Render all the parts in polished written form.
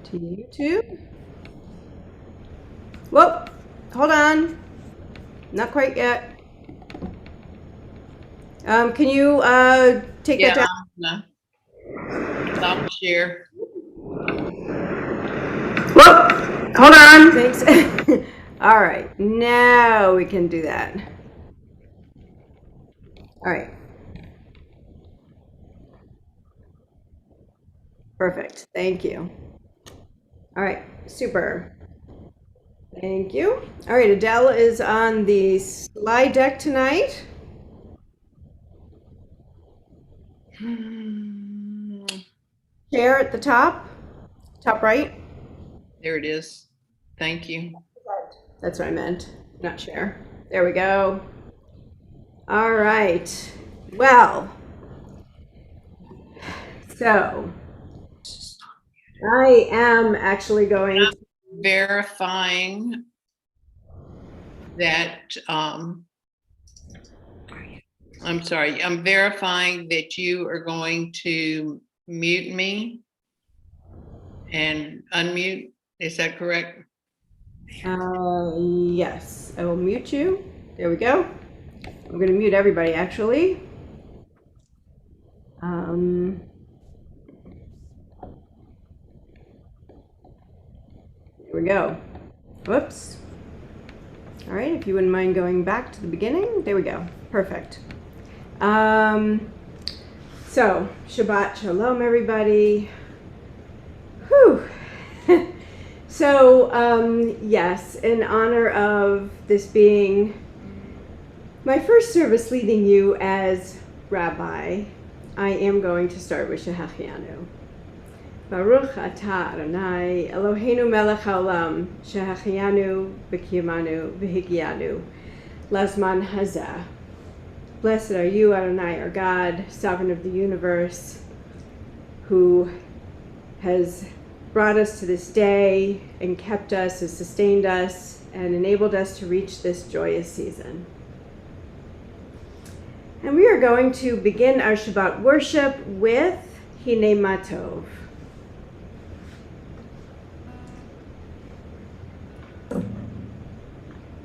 to YouTube. Whoa, hold on. Not quite yet. Can you take that Yeah, down? I'm gonna stop share. Whoa, hold on. Thanks. All right, now we can do that. All right, perfect. Thank you. All right, super. Thank you. All right, Adele is on the slide deck tonight. Share at the top right. There it is. Thank you. That's what I meant, not share. There we go. All right. Well, so I am actually going to Verifying that, I'm sorry, I'm verifying that you are going to mute me and unmute. Is that correct? yes, I will mute you. There we go. I'm going to mute everybody actually. There we go. Whoops. All right, if you wouldn't mind going back to the beginning. There we go. Perfect. So, Shabbat Shalom, everybody. Whew. So, yes, in honor of this being my first service leading you as rabbi, I am going to start with Shehachianu. Baruch atah Adonai Eloheinu melech haolam shehachianu v'kiyamanu v'higianu lazman hazeh. Blessed are you, Adonai, our God, sovereign of the universe, who has brought us to this day and kept us and sustained us and enabled us to reach this joyous season. And we are going to begin our Shabbat worship with Hine Matov.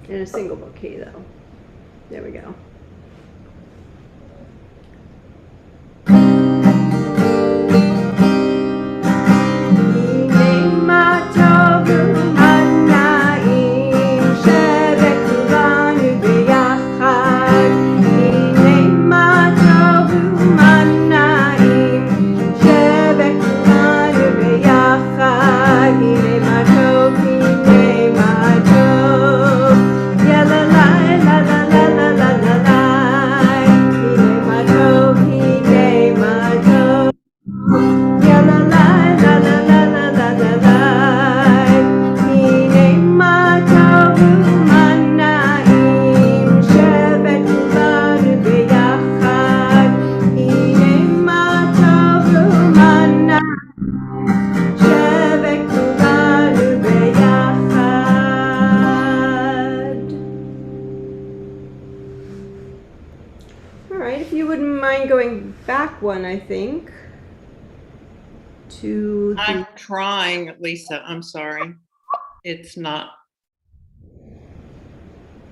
In a single book key, though. There we go. One, I think, to the... I'm trying, Lisa. I'm sorry. It's not.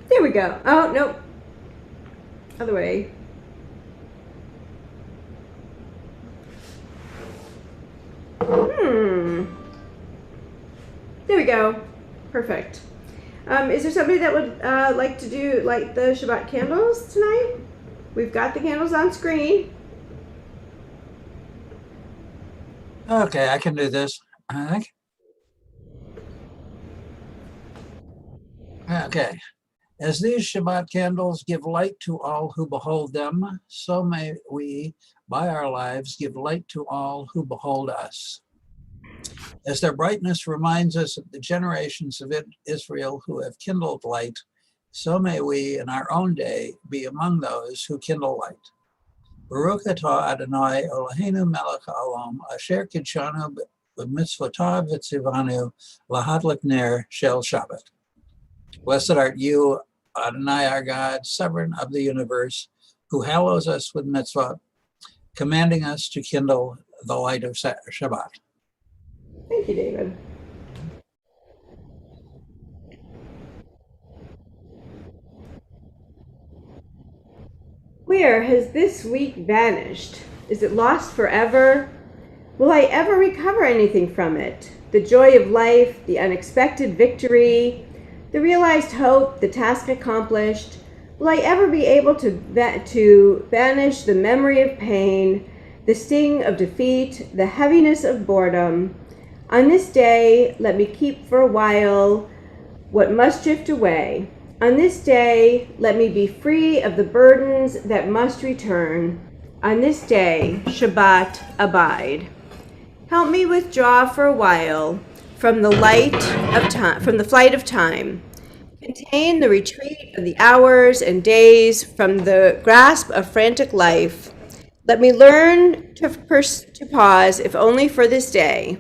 There we go. Oh, nope. Other way. There we go. Perfect. Is there somebody that would like to do like the Shabbat candles tonight? We've got the candles on screen. Okay, I can do this, I think. Okay. As these Shabbat candles give light to all who behold them, so may we, by our lives, give light to all who behold us. As their brightness reminds us of the generations of Israel who have kindled light, so may we, in our own day, be among those who kindle light. Baruch atah Adonai Eloheinu melech haolam asher kidshanu b'mitzvotav v'tzivanu lahadlik ner shel Shabbat. Blessed art you, Adonai our God, sovereign of the universe, who hallows us with mitzvah, commanding us to kindle the light of Shabbat. Thank you, David. Where has this week vanished? Is it lost forever? Will I ever recover anything from it? The joy of life, the unexpected victory, the realized hope, the task accomplished. Will I ever be able to banish the memory of pain, the sting of defeat, the heaviness of boredom? On this day, let me keep for a while what must drift away. On this day, let me be free of the burdens that must return. On this day, Shabbat, abide. Help me withdraw for a while from the flight of time. Contain the retreat of the hours and days from the grasp of frantic life. Let me learn to pause, if only for this day.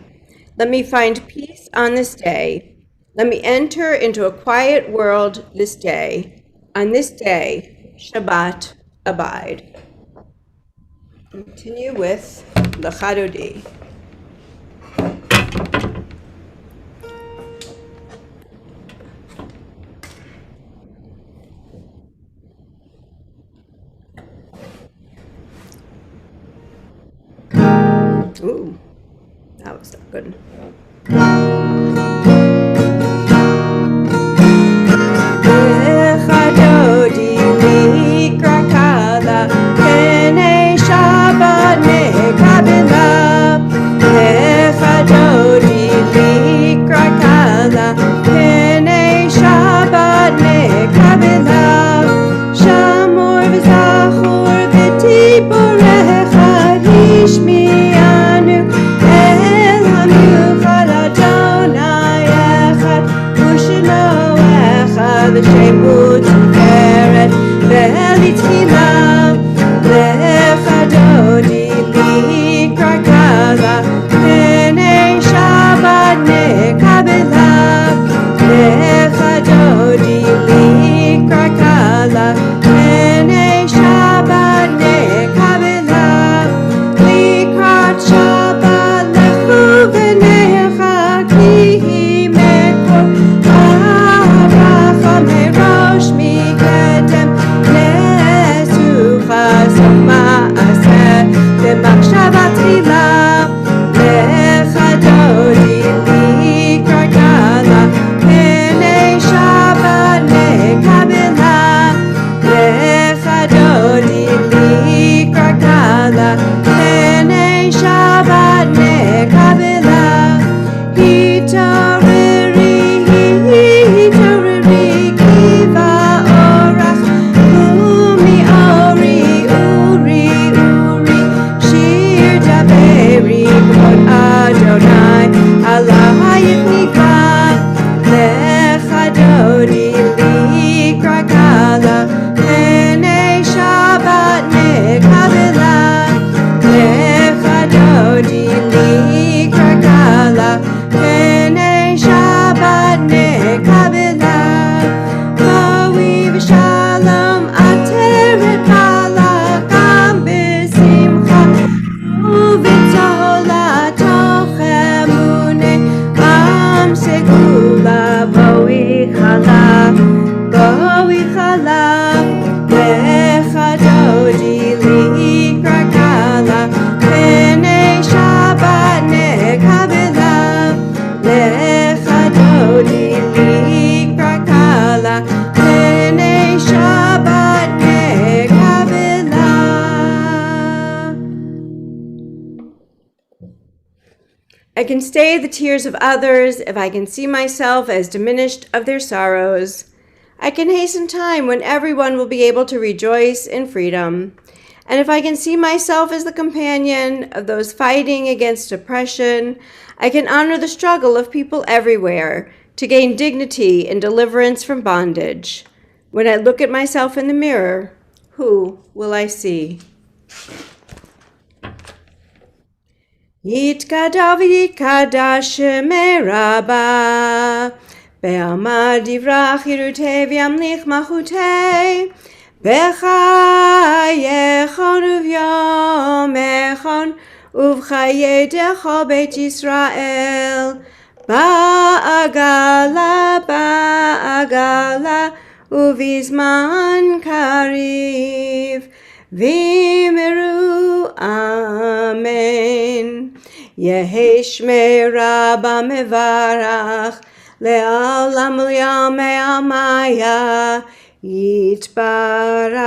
Let me find peace on this day. Let me enter into a quiet world this day. On this day, Shabbat, abide. Continue with the Chadodi. Ooh, that was not good. I can stay the tears of others if I can see myself as diminished of their sorrows. I can hasten time when everyone will be able to rejoice in freedom. And if I can see myself as the companion of those fighting against oppression, I can honor the struggle of people everywhere to gain dignity and deliverance from bondage. When I look at myself in the mirror, who will I see? Yitkadav yitkada shemei Rabba Be'amad divrach yirutei v'yamlich machutei B'chayechon uvyomechon ובחיי דכל בית ישראל. בעגלה, בעגלה, ובזמן קריב, ואמרו אמן. יהי שמירה במברך, לעולם לימי עמיה, יתברך.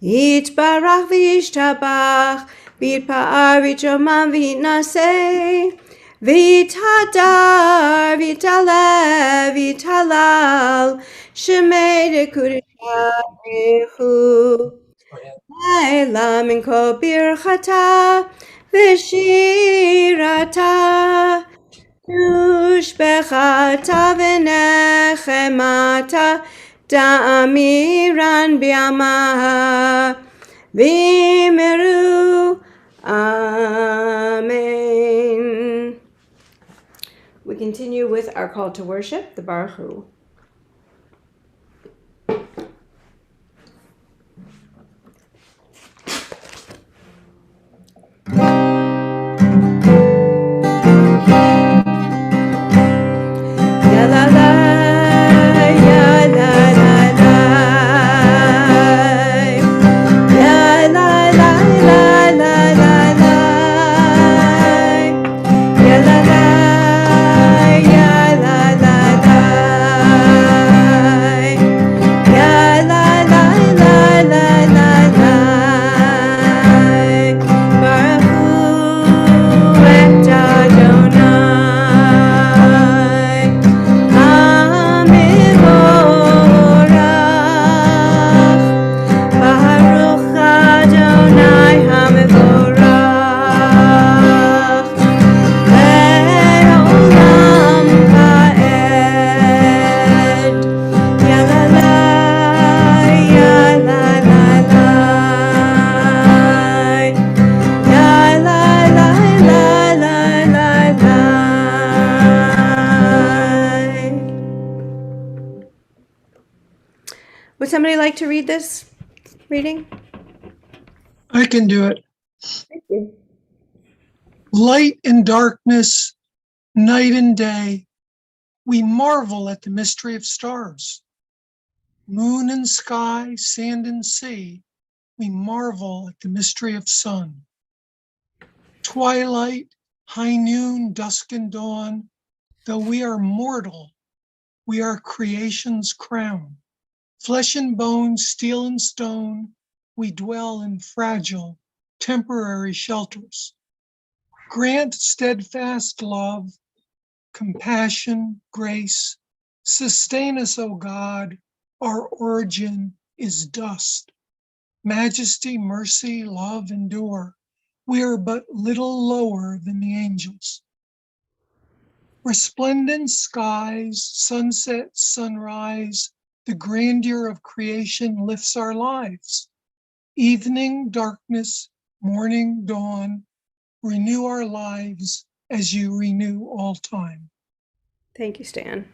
יתברך וישתבח, ויתפאר ויתרומם ויתנשא, ויתהדר ויתעלה ויתהלל, שמי דקודשהו. לילה מן כל ברכתה ושירתה, תושבחתה ונחמתה, דאמירן בימה, ואמרו Amen. We continue with our call to worship, the Baruch Hu. Would somebody like to read this reading? I can do it. Thank you. Light and darkness, night and day, we marvel at the mystery of stars. Moon and sky, sand and sea, we marvel at the mystery of sun. Twilight, high noon, dusk and dawn, though we are mortal, we are creation's crown. Flesh and bone, steel and stone, we dwell in fragile, temporary shelters. Grant steadfast love, compassion, grace. Sustain us, O God, our origin is dust. Majesty, mercy, love endure. We are but little lower than the angels. Resplendent skies, sunset, sunrise, the grandeur of creation lifts our lives. Evening, darkness, morning, dawn, renew our lives as you renew all time. Thank you, Stan.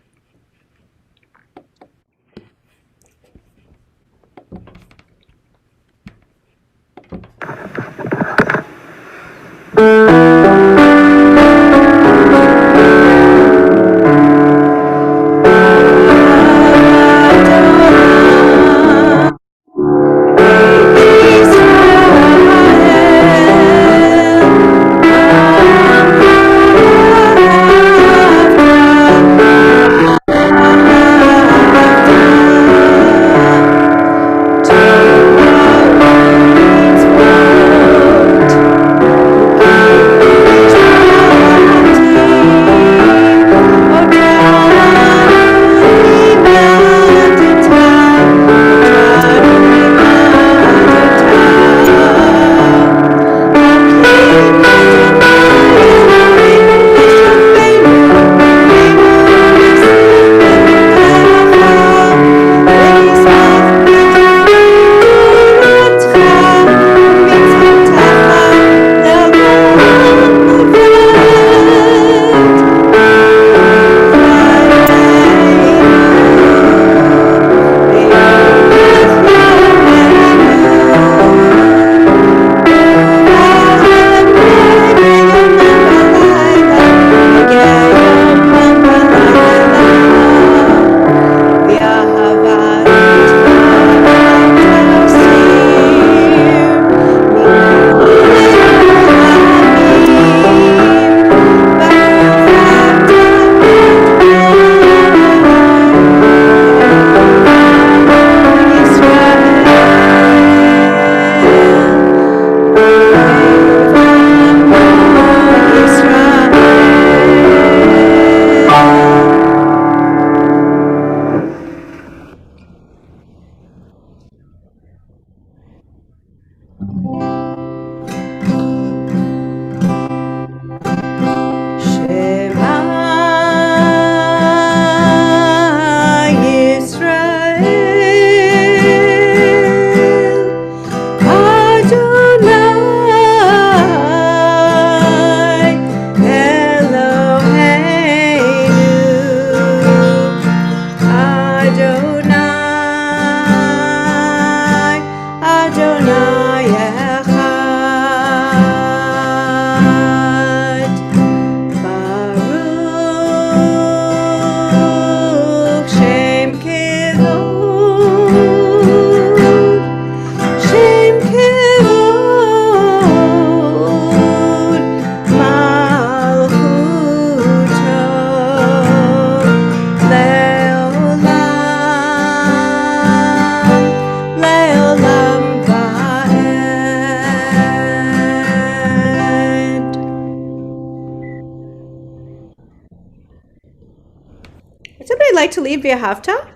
Somebody like to lead via Hafta?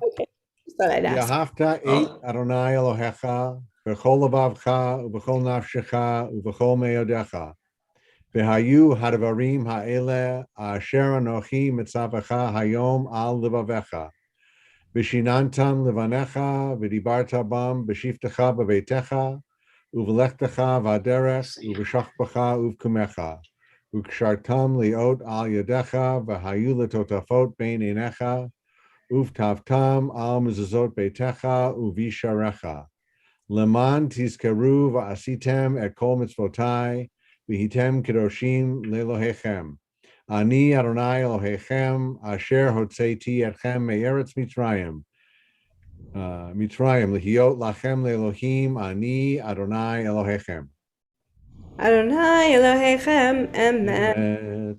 Okay, just thought I'd ask. Yahavta et Adonai Elohecha b'chol levavcha u'b'chol nafshecha u'b'chol meyodecha v'hayu hadvarim ha'ele asher anochi mitzavacha hayom al levavecha v'shinantam levanecha v'dibarta bam b'shiftecha b'veitecha u'v'lechtecha v'aderech u'v'shachbacha u'v'kumecha u'kshartam liot al yadecha v'hayu letotafot bein einecha Uvtavtam al mezuzot beitecha uvisharecha. Leman tizkeru va'asitem et kol mitzvotai v'hitem kedoshim lelohechem. Ani Adonai Elohechem asher hotzeiti etchem me'eretz Mitzrayim. Mitzrayim lihiot lachem leElohim ani Adonai Elohechem. Adonai Elohechem, Emet.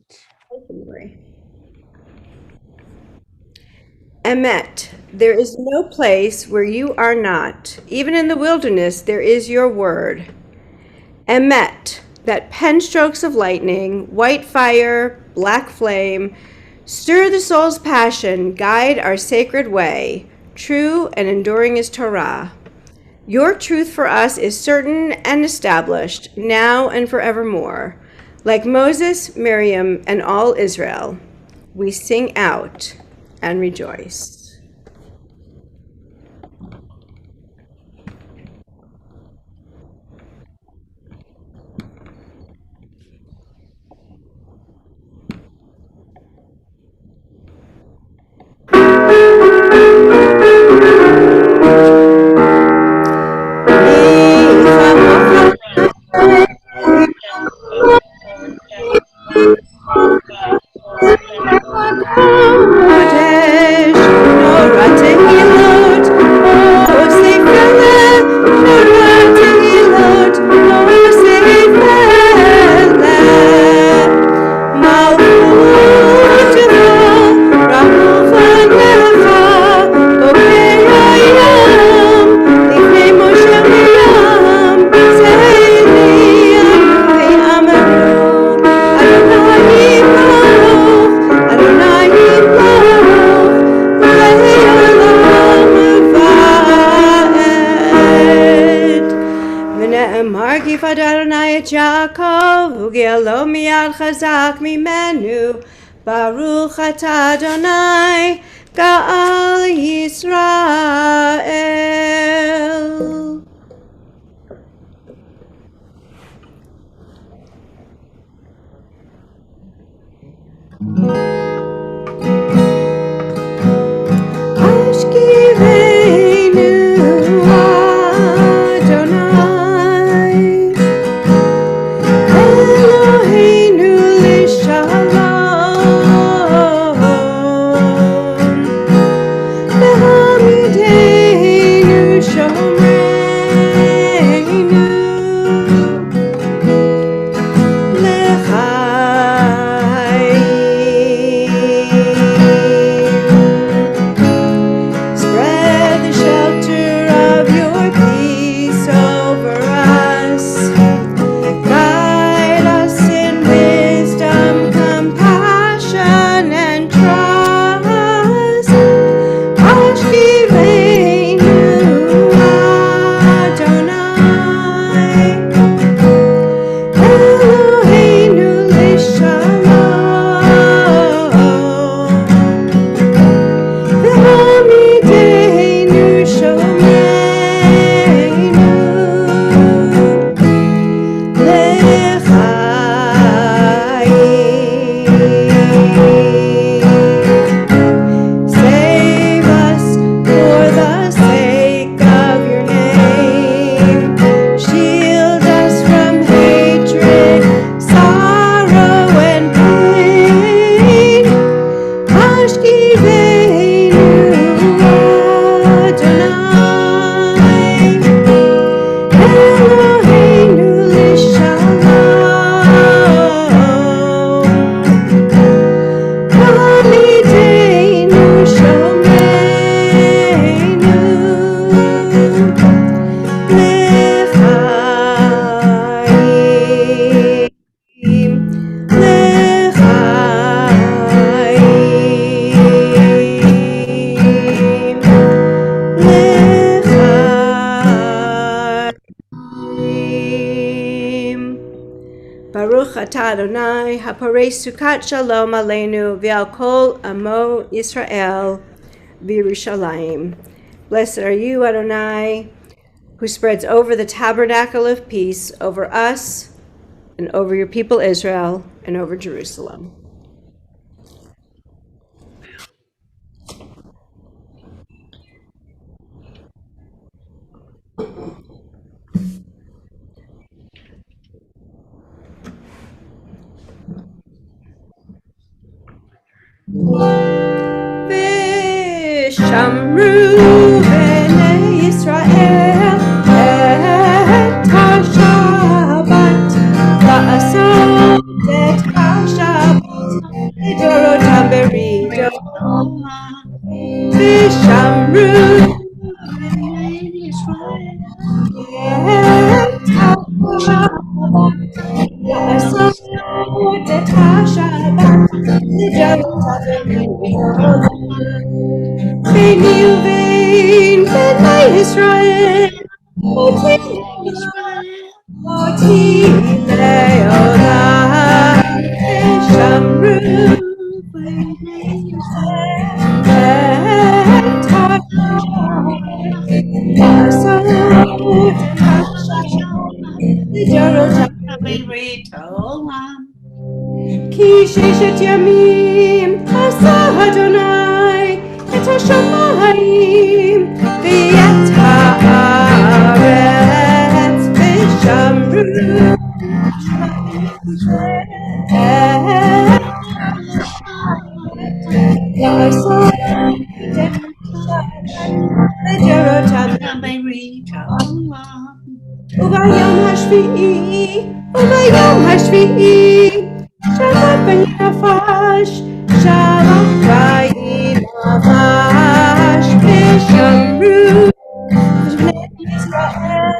Emet, there is no place where you are not. Even in the wilderness, there is your word. Emet, that pen strokes of lightning, white fire, black flame, stir the soul's passion, guide our sacred way. True and enduring is Torah. Your truth for us is certain and established, now and forevermore. Like Moses, Miriam, and all Israel, we sing out and rejoice. Chazak mimenu, Baruch atah Adonai, Ga'al Yisrael. Hamid atah Adonai, haporei sukat shalom aleinu, v'al kol amo Yisrael v'Yerushalayim. Blessed are you, Adonai, who spreads over the tabernacle of peace over us and over your people Israel and over Jerusalem. V'shamru b'nei Yisrael et ha-Shabbat la'asot et ha-Shabbat לדורותם בריתו ושמרו את השבת לעשות את השבת לדורותם בריתו ביני ובין בני ישראל אותי לעולם ושמרו כי ששת ימים עשה אדוני את השמיים ואת הארץ ושמרו לעשות את לדורותם וביום השביעי שבת וינפש שלח וינפש ושמרו בני ישראל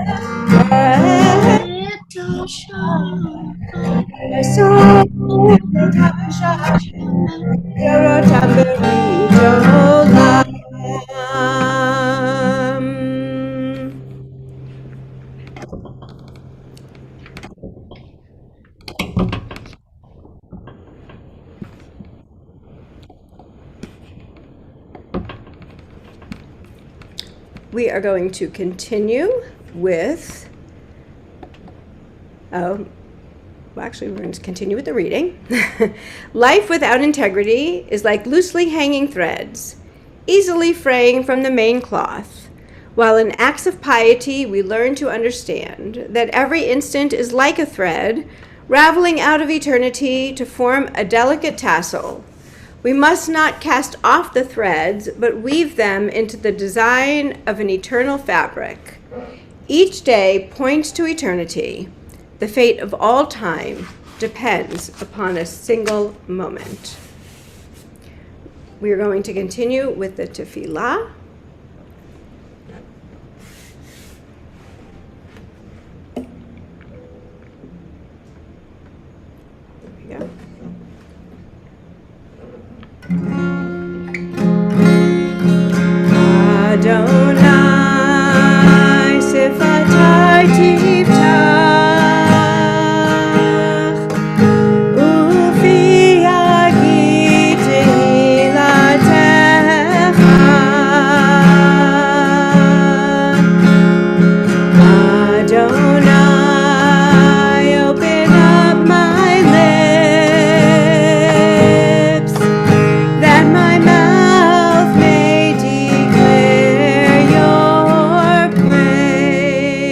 לעשות את השבת לדורותם ברית עולם. We are going to continue with, we're going to continue with the reading. Life without integrity is like loosely hanging threads, easily fraying from the main cloth, while in acts of piety we learn to understand that every instant is like a thread, raveling out of eternity to form a delicate tassel. We must not cast off the threads, but weave them into the design of an eternal fabric. Each day points to eternity. The fate of all time depends upon a single moment. We are going to continue with the tefillah. There we go. Adonai sifatai tiftach ufi yagi tehilatecha Adonai open up my lips that my mouth may declare your praise.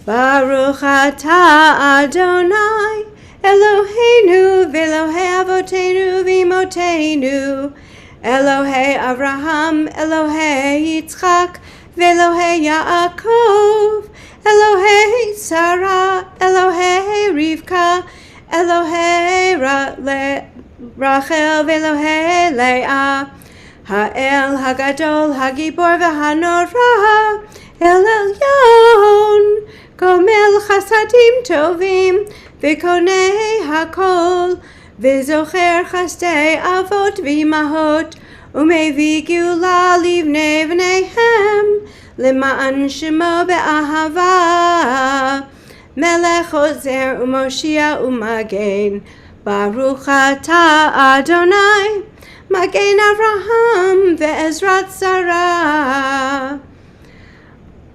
Baruch atah Adonai Eloheinu v'Elohei avotenu v'imotenu Elohei Avraham Elohei Yitzchak v'Elohei Yaakov Elohei Sarah Elohei Rivka Elohei Rachel v'Elohei Leah Ha'el Hagadol Hagibor v'Hanora El Elyon Gomel Chasadim Tovim v'Konei Hakol v'Zocher Chasdei Avot v'Imahot Umevi Geula Livnei V'neihem L'ma'an Shemo be'ahava Melech Ozer Umoshia Umagen, Baruch Ata Adonai, Magen Avraham ve'Ezrat Sarah.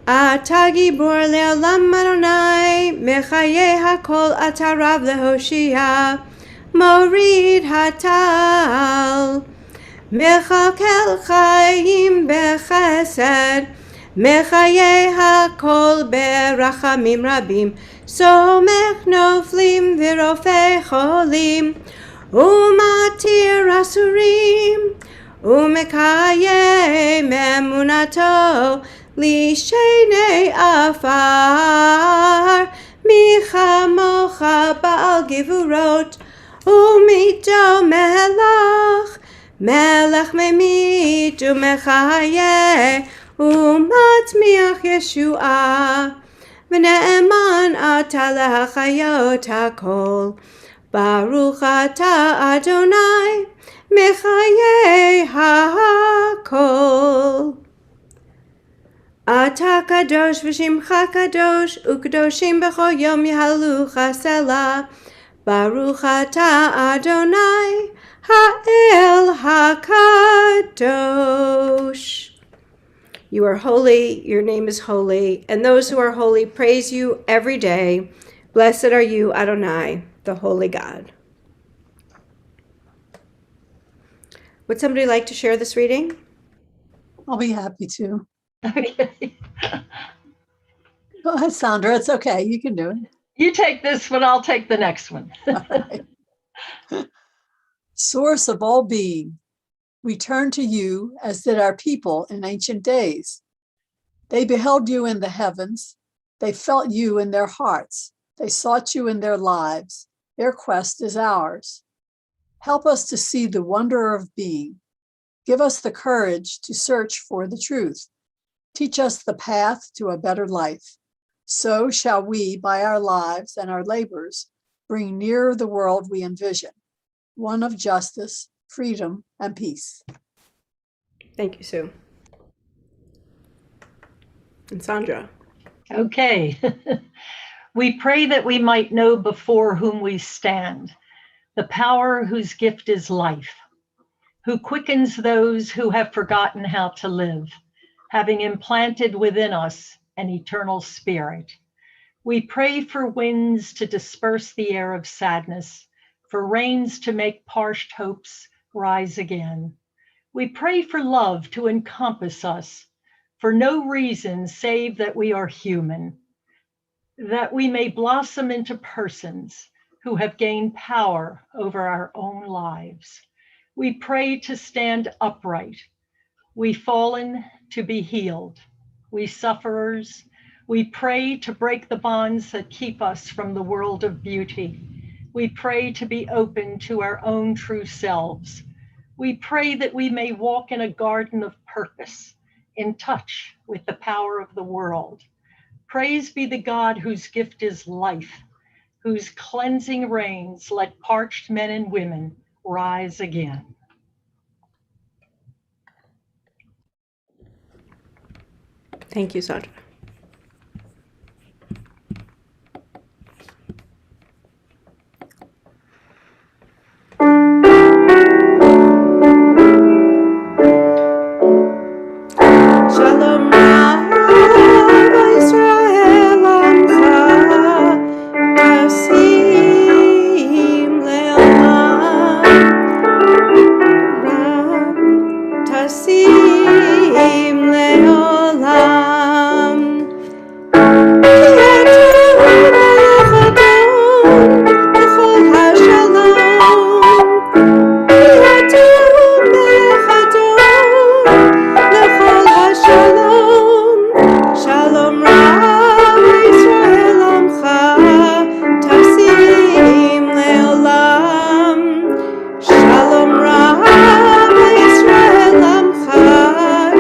Ata Gibor Le'olam Adonai, Mechaye HaKol Ata Rav Lehoshia, Morid Hatal. Mechakel Chaim Bechesed, Mechaye HaKol Berachamim Rabim, Somech Noflim V'Rofei Cholim, Umatir Asurim, Umekaye Memunato, Lishenei Afar, Michamocha Baal Givurot, Umito Melach, Melech Memit Umechaye, Umatmiach Yeshua, V'ne'eman Ata Lehachayot HaKol, Baruch Ata Adonai, Mechaye HaKol. Ata Kadosh V'Shimcha Kadosh, U'Kadoshim B'chol Yom Yahalucha Selah, Baruch Ata Adonai, Ha'el HaKadosh. You are holy, your name is holy, and those who are holy praise you every day. Blessed are you, Adonai, the holy God. Would somebody like to share this reading? I'll be happy to. Okay. Go ahead, Sandra. It's okay. You can do it. You take this one, I'll take the next one. All right. Source of all being, we turn to you as did our people in ancient days. They beheld you in the heavens. They felt you in their hearts. They sought you in their lives. Their quest is ours. Help us to see the wonder of being. Give us the courage to search for the truth. Teach us the path to a better life. So shall we, by our lives and our labors, bring nearer the world we envision, one of justice, freedom, and peace. Thank you, Sue. And Sandra. Okay. We pray that we might know before whom we stand, the power whose gift is life, who quickens those who have forgotten how to live, having implanted within us an eternal spirit. We pray for winds to disperse the air of sadness, for rains to make parched hopes rise again. We pray for love to encompass us, for no reason save that we are human, that we may blossom into persons who have gained power over our own lives. We pray to stand upright. We fallen to be healed. We sufferers, we pray to break the bonds that keep us from the world of beauty. We pray to be open to our own true selves. We pray that we may walk in a garden of purpose, in touch with the power of the world. Praise be the God whose gift is life, whose cleansing rains let parched men and women rise again. Thank you, Sandra. Shalom Rav Yisrael Amcha, Tasim Leolam, Tasim Leolam. Shalom Rav Yisrael Amcha, Tasim Leolam. Shalom Rav Yisrael Amcha,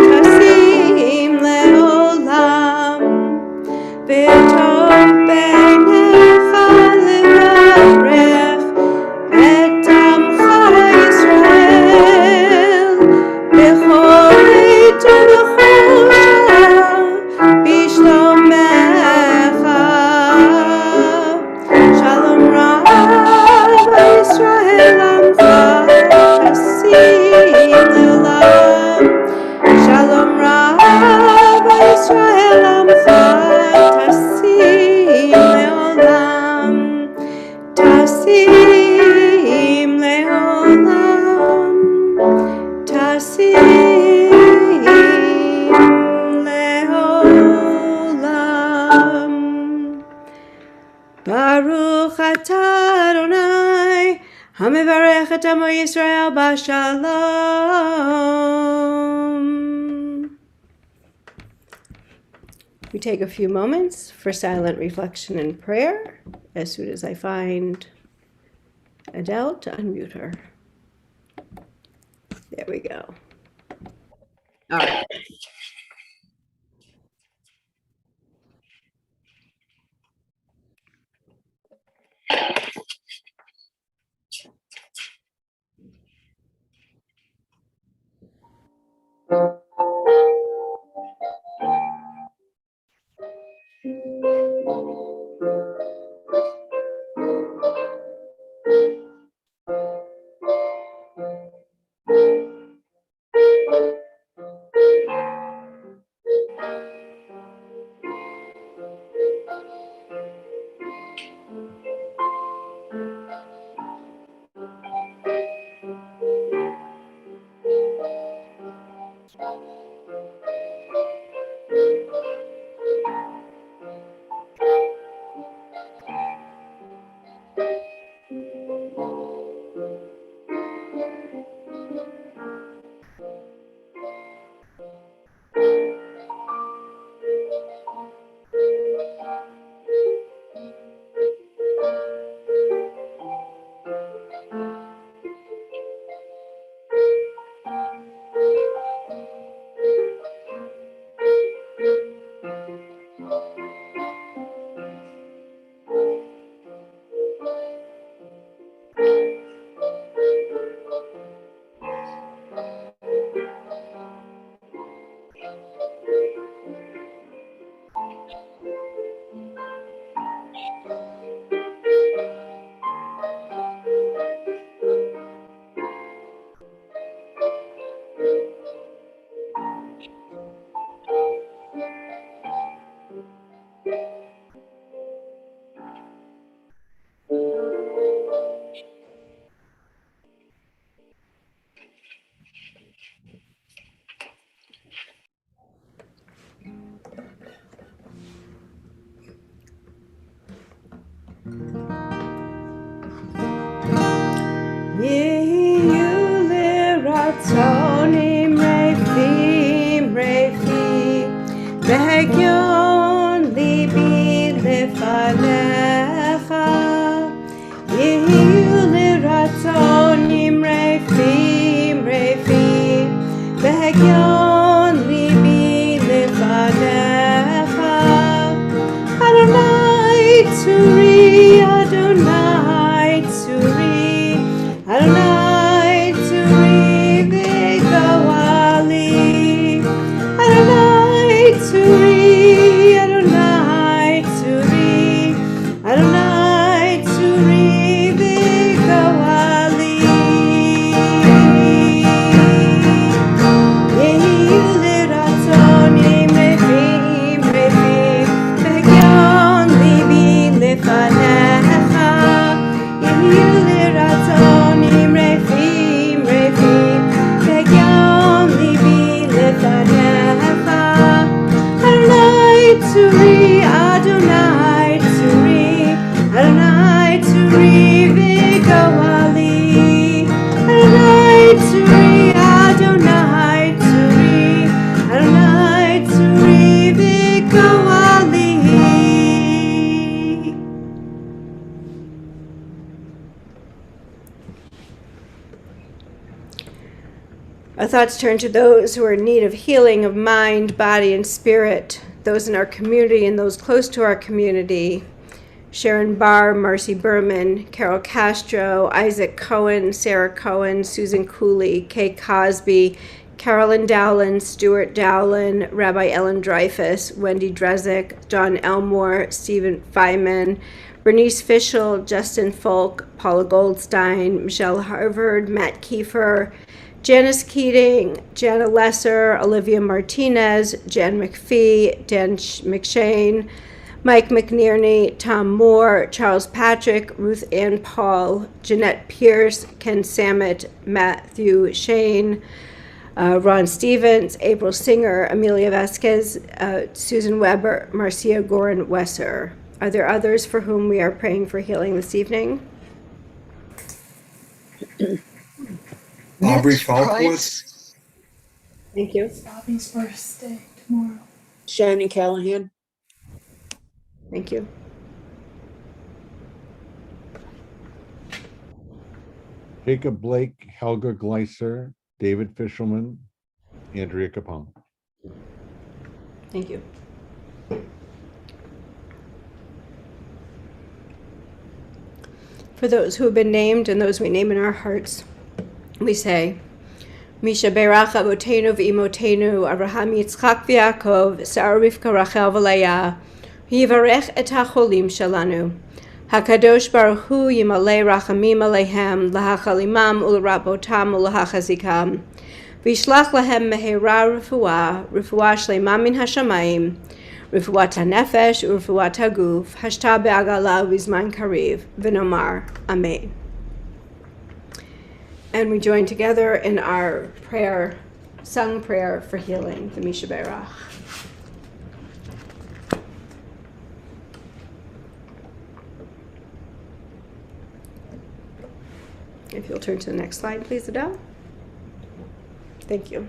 Tasim Leolam. V'tov beinecha levarech et amcha Yisrael b'chol עת ובכל שעה בשלומך. המברך את עמו ישראל בשלום. We take a few moments for silent reflection and prayer as soon as I find Adele to unmute her. There we go. All right. Ratonim refi V'hegion libi lefanecha Yehiyu liratonim refi V'hegion libi lefanecha Adonai Turi, Adonai Turi, Adonai Turi v'goali, Adonai Turi, Adonai Turi, Adonai Turi v'goali. Yehiyu liratonim refim, v'hegion libi lefanecha. Yehiyu liratonim refim, v'hegion libi lefanecha. Adonai Turi, Adonai Turi, Adonai Turi v'goali, Adonai Turi, Adonai Turi, Adonai Turi v'goali. Our thoughts turn to those who are in need of healing of mind, body, and spirit, those in our community and those close to our community. Sharon Barr, Marcy Berman, Carol Castro, Isaac Cohen, Sarah Cohen, Susan Cooley, Kay Cosby, Carolyn Dowland, Stuart Dowland, Rabbi Ellen Dreyfus, Wendy Drezick, John Elmore, Stephen Feynman, Bernice Fischel, Justin Folk, Paula Goldstein, Michelle Harvard, Matt Kiefer, Janice Keating, Jana Lesser, Olivia Martinez, Jan McPhee, Dan McShane, Mike McNerney, Tom Moore, Charles Patrick, Ruth Ann Paul, Jeanette Pierce, Ken Samet, Matthew Shane, Ron Stevens, April Singer, Amelia Vasquez, Susan Weber, Marcia Gorin Wesser. Are there others for whom we are praying for healing this evening? Aubrey Mitch Falkowitz. Price. Thank you. Bobby's birthday tomorrow. Shannon Callahan. Thank you. Jacob Blake, Helga Gleiser, David Fishelman, Andrea Capone. Thank you. For those who have been named and those we name in our hearts, we say, Misha Berach Avotenu v'Imotenu Avraham Yitzchak v'Yaakov Sarah Rivka Rachel v'Leah Yivarech et hacholim shalanu Hakadosh Baruch Hu Yimalei Rachamim Aleihem Lahachalimam Ulrabotam Ulahachazikam Vishlach Lahem Mehera Refuah Shlema Min Hashamayim Refuat HaNefesh Urefuat HaGuf Hashta Be'agala Vizman Kariv V'Nomar Amen. And we join together in our prayer, sung prayer for healing, the Misha Berach. If you'll turn to the next slide, please, Adele. Thank you.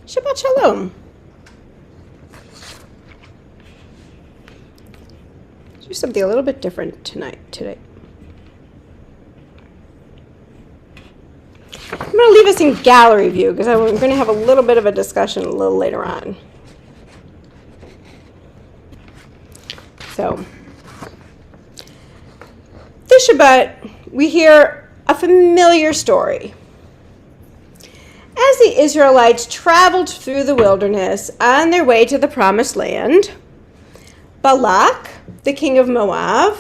Shabbat Shalom. Do something a little bit different today. I'm going to leave us in gallery view because I'm going to have a little bit of a discussion a little later on. So, this Shabbat, we hear a familiar story. As the Israelites traveled through the wilderness on their way to the Promised Land, Balak, the king of Moab,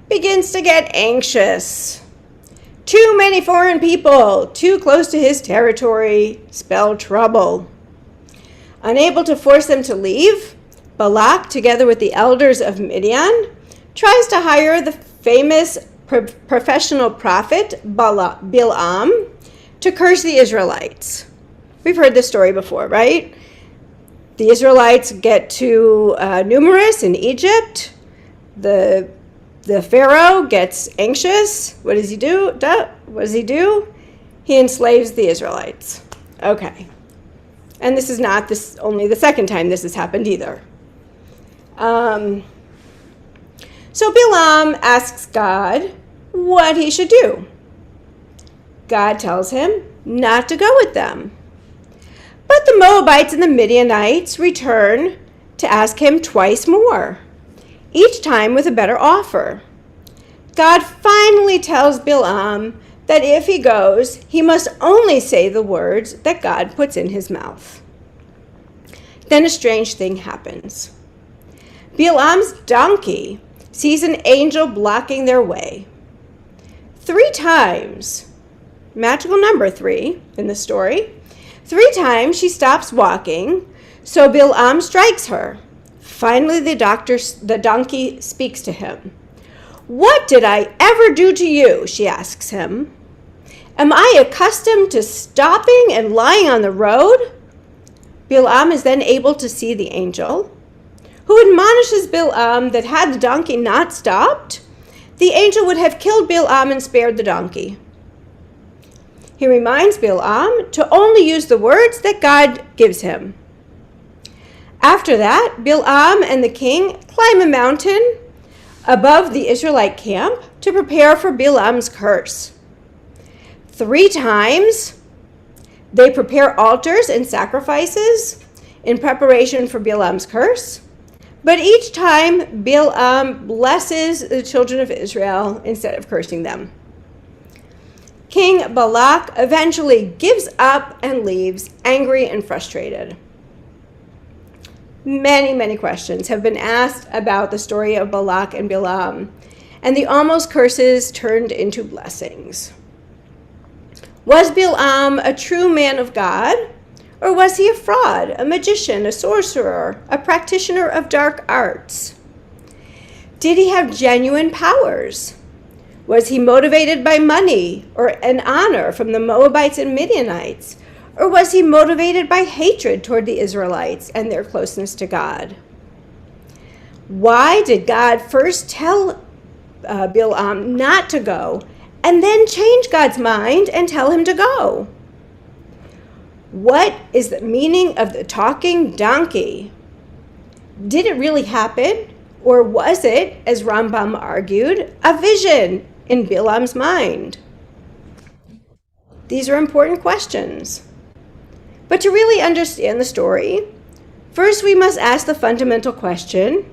begins to get anxious. Too many foreign people, too close to his territory, spell trouble. Unable to force them to leave, Balak, together with the elders of Midian, tries to hire the famous professional prophet Bilam to curse the Israelites. We've heard this story before, right? The Israelites get too numerous in Egypt. The Pharaoh gets anxious. What does he do? He enslaves the Israelites. Okay. And this is not only the second time this has happened either. So Bilam asks God what he should do. God tells him not to go with them. But the Moabites and the Midianites return to ask him twice more, each time with a better offer. God finally tells Bilam that if he goes, he must only say the words that God puts in his mouth. Then a strange thing happens. Bilam's donkey sees an angel blocking their way. 3 times, magical number 3 in the story, 3 times she stops walking, so Bilam strikes her. Finally, the donkey speaks to him. "What did I ever do to you?" she asks him. "Am I accustomed to stopping and lying on the road?" Bilam is then able to see the angel, who admonishes Bilam that had the donkey not stopped, the angel would have killed Bilam and spared the donkey. He reminds Bilam to only use the words that God gives him. After that, Bilam and the king climb a mountain above the Israelite camp to prepare for Bilam's curse. 3 times, they prepare altars and sacrifices in preparation for Bilam's curse, but each time Bilam blesses the children of Israel instead of cursing them. King Balak eventually gives up and leaves, angry and frustrated. Many questions have been asked about the story of Balak and Bilam, and the almost curses turned into blessings. Was Bilam a true man of God, or was he a fraud, a magician, a sorcerer, a practitioner of dark arts? Did he have genuine powers? Was he motivated by money or an honor from the Moabites and Midianites? Or was he motivated by hatred toward the Israelites and their closeness to God? Why did God first tell Bilam not to go and then change God's mind and tell him to go? What is the meaning of the talking donkey? Did it really happen? Or was it, as Rambam argued, a vision in Bilam's mind? These are important questions. But to really understand the story, first we must ask the fundamental question,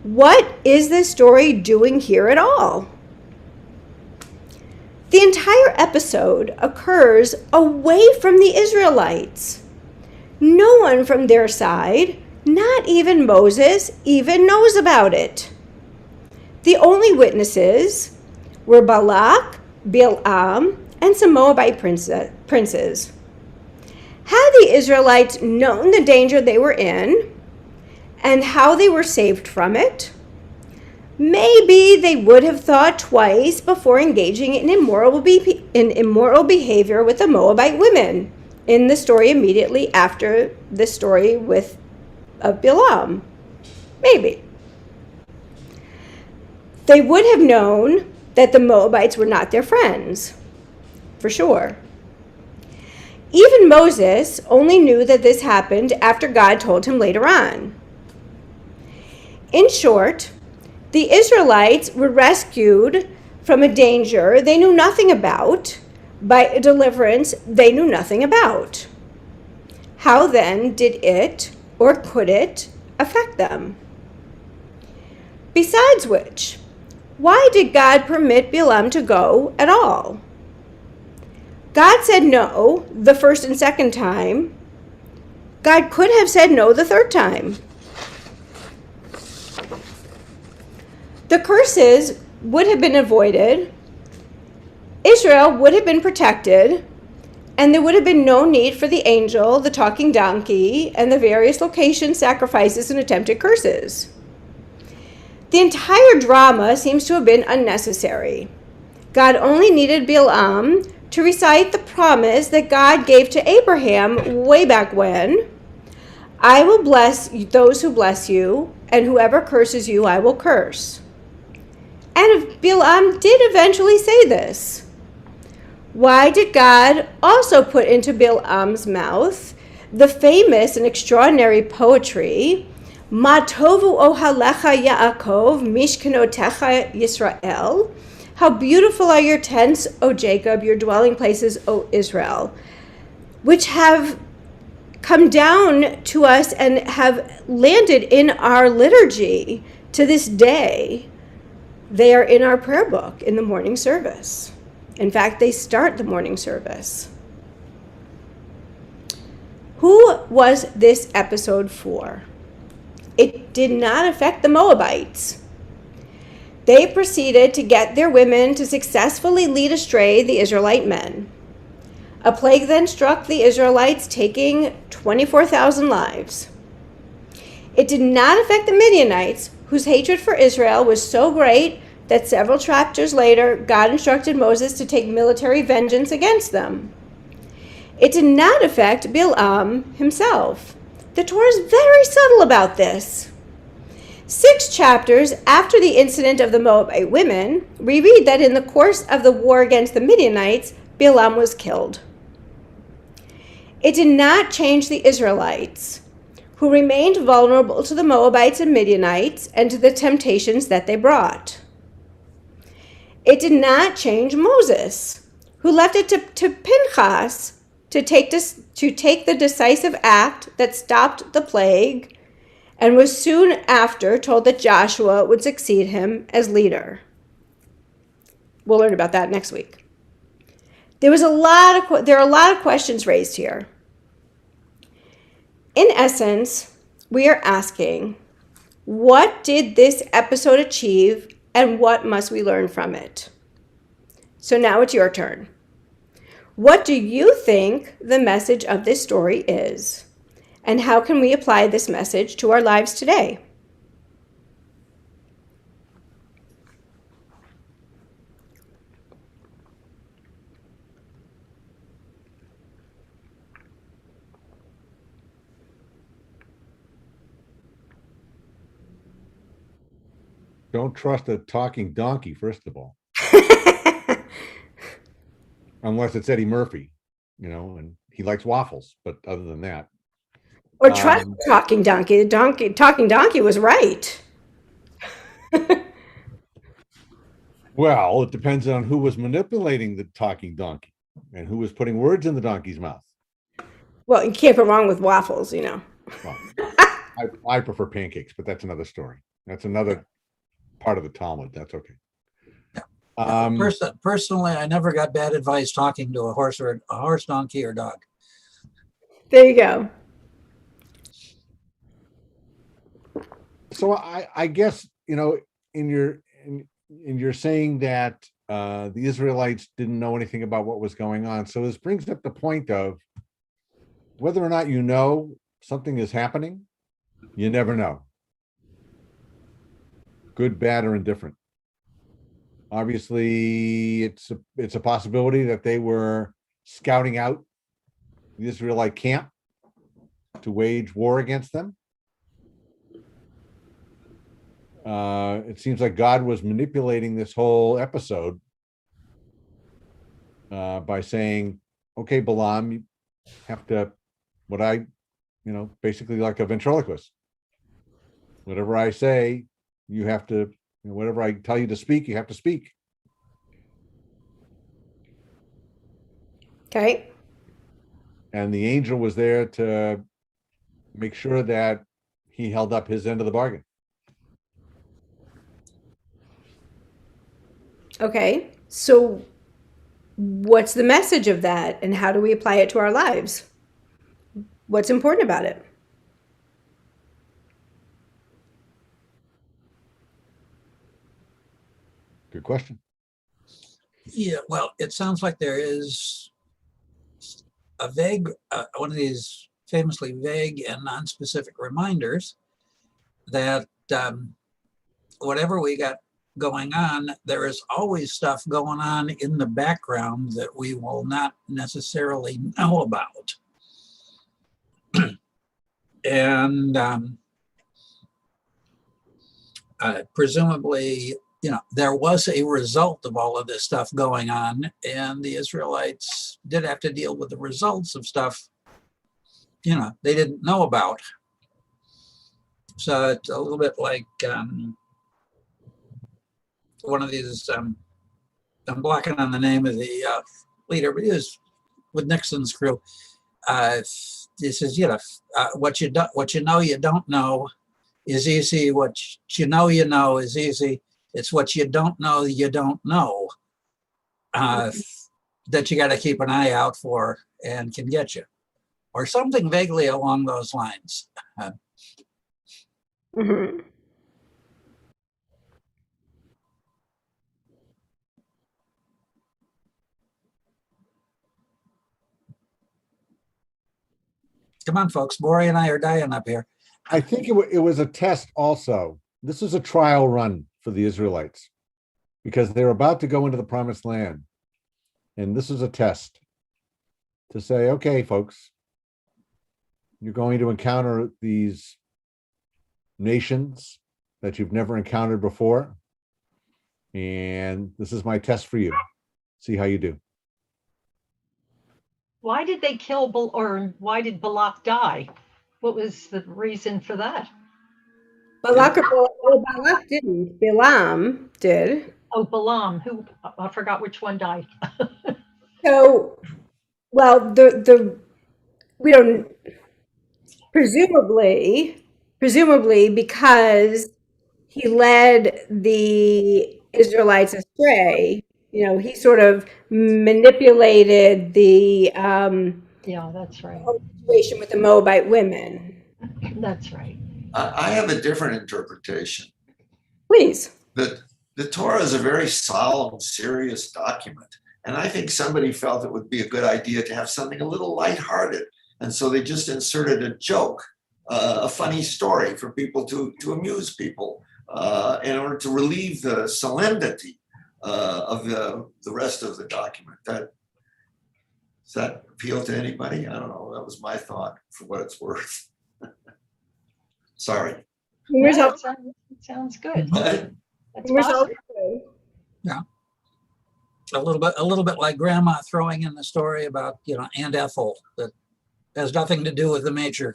what is this story doing here at all? The entire episode occurs away from the Israelites. No one from their side, not even Moses, even knows about it. The only witnesses were Balak, Bilam, and some Moabite princes. Had the Israelites known the danger they were in and how they were saved from it, maybe they would have thought twice before engaging in immoral behavior with the Moabite women in the story immediately after the story of Bilam. Maybe. They would have known that the Moabites were not their friends, for sure. Even Moses only knew that this happened after God told him later on. In short, the Israelites were rescued from a danger they knew nothing about by a deliverance they knew nothing about. How then did it, or could it, affect them? Besides which, why did God permit Bilam to go at all? God said no the first and second time. God could have said no the third time. The curses would have been avoided, Israel would have been protected, and there would have been no need for the angel, the talking donkey, and the various location sacrifices and attempted curses. The entire drama seems to have been unnecessary. God only needed Bilam to recite the promise that God gave to Abraham way back when, "I will bless those who bless you, and whoever curses you, I will curse." And if Bilam did eventually say this, why did God also put into Bilam's mouth the famous and extraordinary poetry, "Ma tovu ohalecha Yaakov, mishkanotecha Yisrael"? How beautiful are your tents, O Jacob, your dwelling places, O Israel, which have come down to us and have landed in our liturgy to this day. They are in our prayer book in the morning service. In fact, they start the morning service. Who was this episode for? It did not affect the Moabites. They proceeded to get their women to successfully lead astray the Israelite men. A plague then struck the Israelites, taking 24,000 lives. It did not affect the Midianites, whose hatred for Israel was so great that several chapters later, God instructed Moses to take military vengeance against them. It did not affect Balaam himself. The Torah is very subtle about this. 6 chapters after the incident of the Moabite women, we read that in the course of the war against the Midianites, Balaam was killed. It did not change the Israelites, who remained vulnerable to the Moabites and Midianites and to the temptations that they brought. It did not change Moses, who left it to Pinchas to take the decisive act that stopped the plague, and was soon after told that Joshua would succeed him as leader. We'll learn about that next week. There are a lot of questions raised here. In essence, we are asking, what did this episode achieve and what must we learn from it? So now it's your turn. What do you think the message of this story is? And how can we apply this message to our lives today? Don't trust a talking donkey, first of all, unless it's Eddie Murphy, and he likes waffles. But other than that, Or trust the talking donkey. The talking donkey was right. well, it depends on who was manipulating the talking donkey and who was putting words in the donkey's mouth. Well, you can't go wrong with waffles, Well, I prefer pancakes, but that's another story. That's another part of the Talmud. That's okay. Personally, I never got bad advice talking to a horse, donkey, or dog. There you go. So I guess in your saying that the Israelites didn't know anything about what was going on. So this brings up the point of whether or not something is happening. You never know. Good, bad, or indifferent. Obviously, it's a possibility that they were scouting out the Israelite camp to wage war against them. It seems like God was manipulating this whole episode by saying, okay, Balaam, you have to, basically like a ventriloquist. Whatever I say, you have to, whatever I tell you to speak, you have to speak. Okay. And the angel was there to make sure that he held up his end of the bargain. Okay. So what's the message of that and how do we apply it to our lives? What's important about it? Good question. Yeah, well, it sounds like there is a vague, one of these famously vague and non-specific reminders that whatever we got going on, there is always stuff going on in the background that we will not necessarily know about. And presumably, there was a result of all of this stuff going on, and the Israelites did have to deal with the results of stuff, they didn't know about. So it's a little bit like one of these, I'm blocking on the name of the leader, but he was with Nixon's crew. He says, what you know you don't know is easy. What you know is easy. It's what you don't know that you got to keep an eye out for and can get you, or something vaguely along those lines. Mhm. Come on, folks. Bori and I are dying up here. I think it was a test also. This was a trial run for the Israelites because they're about to go into the promised land. And this is a test to say, okay, folks, you're going to encounter these nations that you've never encountered before. And this is my test for you. See how you do. Why did they kill or why did Balak die? What was the reason for that? Balak didn't. Balaam did. Oh, Balaam, who I forgot which one died. So, well, we don't presumably because he led the Israelites astray. He sort of manipulated the Yeah, that's right. situation with the Moabite women. That's right. I have a different interpretation. Please. That the Torah is a very solemn, serious document. And I think somebody felt it would be a good idea to have something a little lighthearted. And so they just inserted a joke, a funny story for people to amuse people in order to relieve the solemnity of the rest of the document. Does that appeal to anybody? I don't know. That was my thought for what it's worth. Sorry. Yeah, it sounds good. But That's positive. Yeah. A little bit like Grandma throwing in the story about, Aunt Ethel that has nothing to do with the major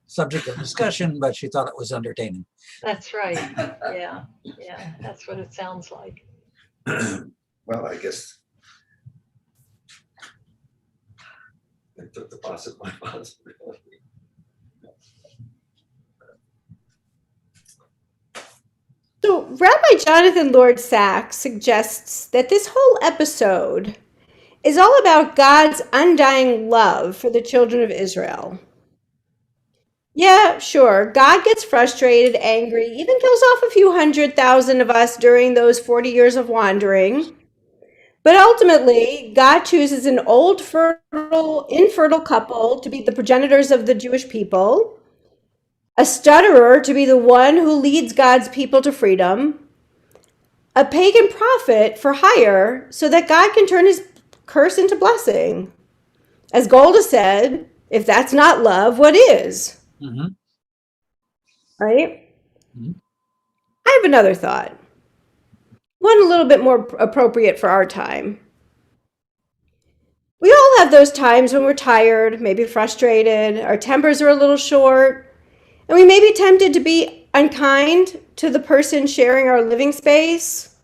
subject of discussion, but she thought it was entertaining. That's right. Yeah. That's what it sounds like. well, I guess I took the my possibility. So, Rabbi Jonathan Lord Sachs suggests that this whole episode is all about God's undying love for the children of Israel. Yeah, sure, God gets frustrated, angry, even kills off a few 100,000 of us during those 40 years of wandering. But ultimately, God chooses an old, infertile couple to be the progenitors of the Jewish people, a stutterer to be the one who leads God's people to freedom, a pagan prophet for hire so that God can turn his curse into blessing. As Golda said, if that's not love, what is? Mm-hmm. Right? Mm-hmm. I have another thought. One a little bit more appropriate for our time. We all have those times when we're tired, maybe frustrated, our tempers are a little short, and we may be tempted to be unkind to the person sharing our living space,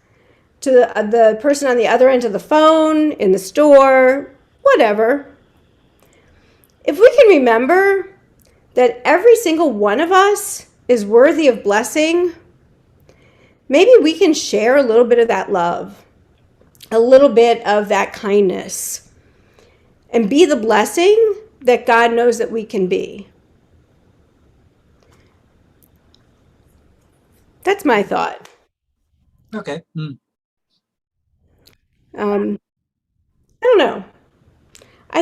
to the person on the other end of the phone, in the store, whatever. If we can remember that every single one of us is worthy of blessing, maybe we can share a little bit of that love, a little bit of that kindness, and be the blessing that God knows that we can be. That's my thought. Okay. I don't know. I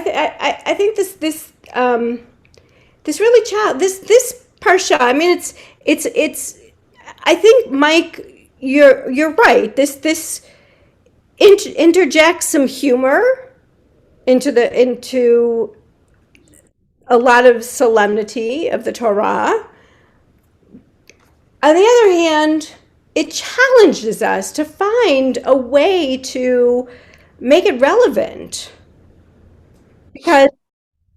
think this really this parsha. I mean, it's. I think, Mike, you're right. This interjects some humor into a lot of solemnity of the Torah. On the other hand, it challenges us to find a way to make it relevant, because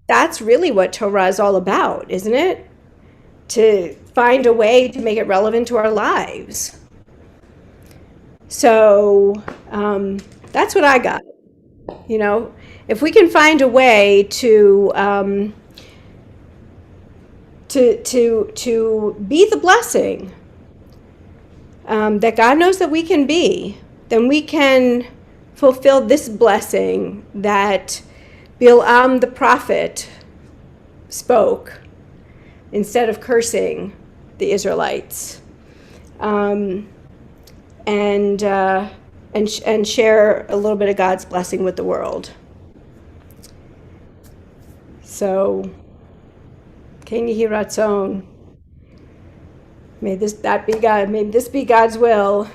that's really what Torah is all about, isn't it? To find a way to make it relevant to our lives. So that's what I got. If we can find a way to be the blessing, that God knows that we can be, then we can fulfill this blessing that Bilam the prophet spoke instead of cursing the Israelites, and share a little bit of God's blessing with the world. So, Ken Yehi Ratzon, may this be God's will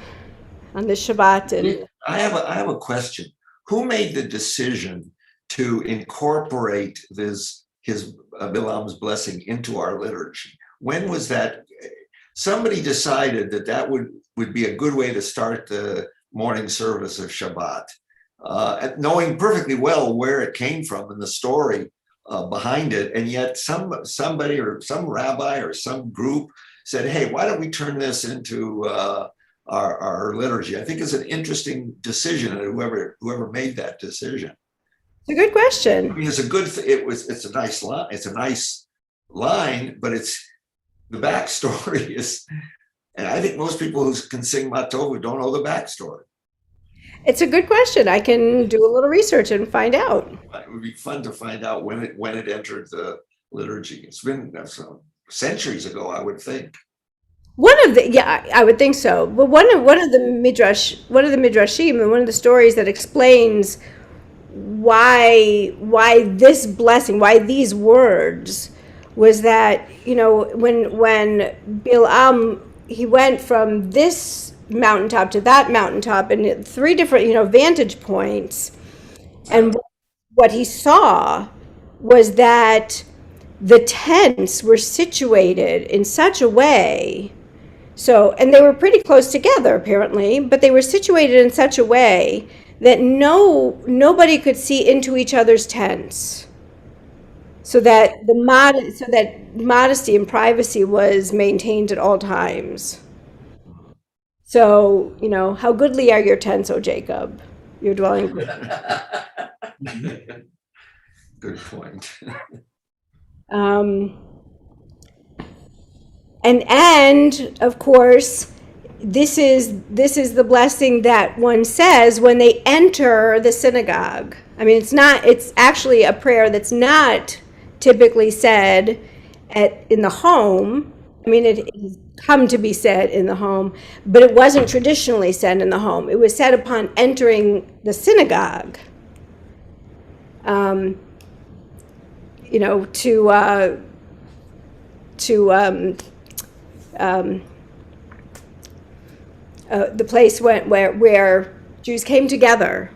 on this Shabbat. And I have a question. Who made the decision to incorporate his Bilam's blessing into our liturgy? When was that? Somebody decided that would be a good way to start the morning service of Shabbat, knowing perfectly well where it came from and the story behind it, and yet somebody or some rabbi or some group said, "Hey, why don't we turn this into our liturgy?" I think it's an interesting decision, and whoever made that decision. It's a good question. I mean, it's a good. It's a nice line. It's a nice line, but it's the backstory is, and I think most people who can sing Matova don't know the backstory. It's a good question. I can do a little research and find out. It would be fun to find out when it entered the liturgy. It's been some centuries ago, I would think. I would think so. But one of the midrashim, and one of the stories that explains why this blessing, why these words, was that, when Bilam, he went from this mountaintop to that mountaintop, and 3 different vantage points, and what he saw was that the tents were situated in such a way, and they were pretty close together apparently, but they were situated in such a way that nobody could see into each other's tents, so that modesty and privacy was maintained at all times. So, how goodly are your tents, O Jacob, your dwelling place. Good point. And of course, this is the blessing that one says when they enter the synagogue. I mean, it's actually a prayer that's not typically said in the home. I mean, it has come to be said in the home, but it wasn't traditionally said in the home. It was said upon entering the synagogue. The place where Jews came together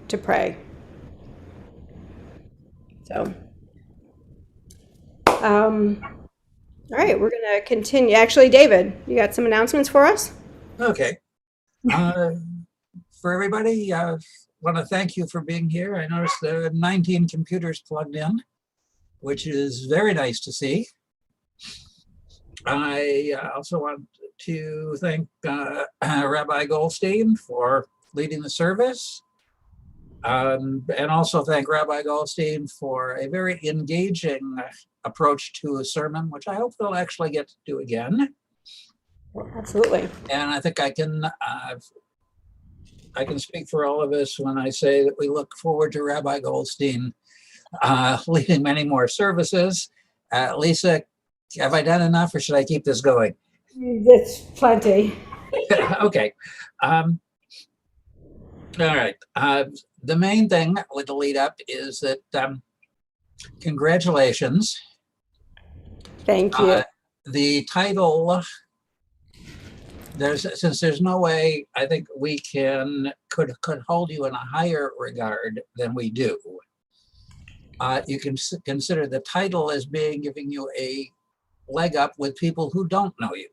to pray. So, all right, we're going to continue. Actually, David, you got some announcements for us? Okay. For everybody, I want to thank you for being here. I noticed there are 19 computers plugged in, which is very nice to see. I also want to thank Rabbi Goldstein for leading the service, and also thank Rabbi Goldstein for a very engaging approach to a sermon, which I hope they'll actually get to do again. Absolutely. And I think I can speak for all of us when I say that we look forward to Rabbi Goldstein leading many more services. Lisa, have I done enough, or should I keep this going? It's plenty. Okay. All right. The main thing with the lead up is that congratulations. Thank you. The title, since there's no way I think we could hold you in a higher regard than we do. You can consider the title as giving you a leg up with people who don't know you.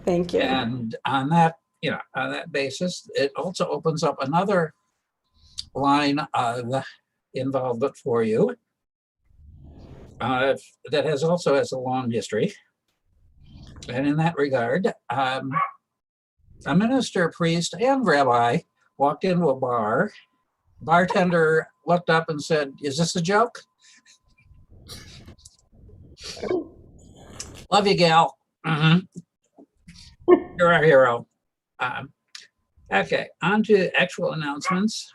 Thank you. And on that basis, it also opens up another line of involvement for you that has a long history. And in that regard, a minister, priest, and rabbi walked into a bar. Bartender looked up and said, "Is this a joke?" Love you, gal. Mm-hmm. You're our hero. Okay, on to actual announcements.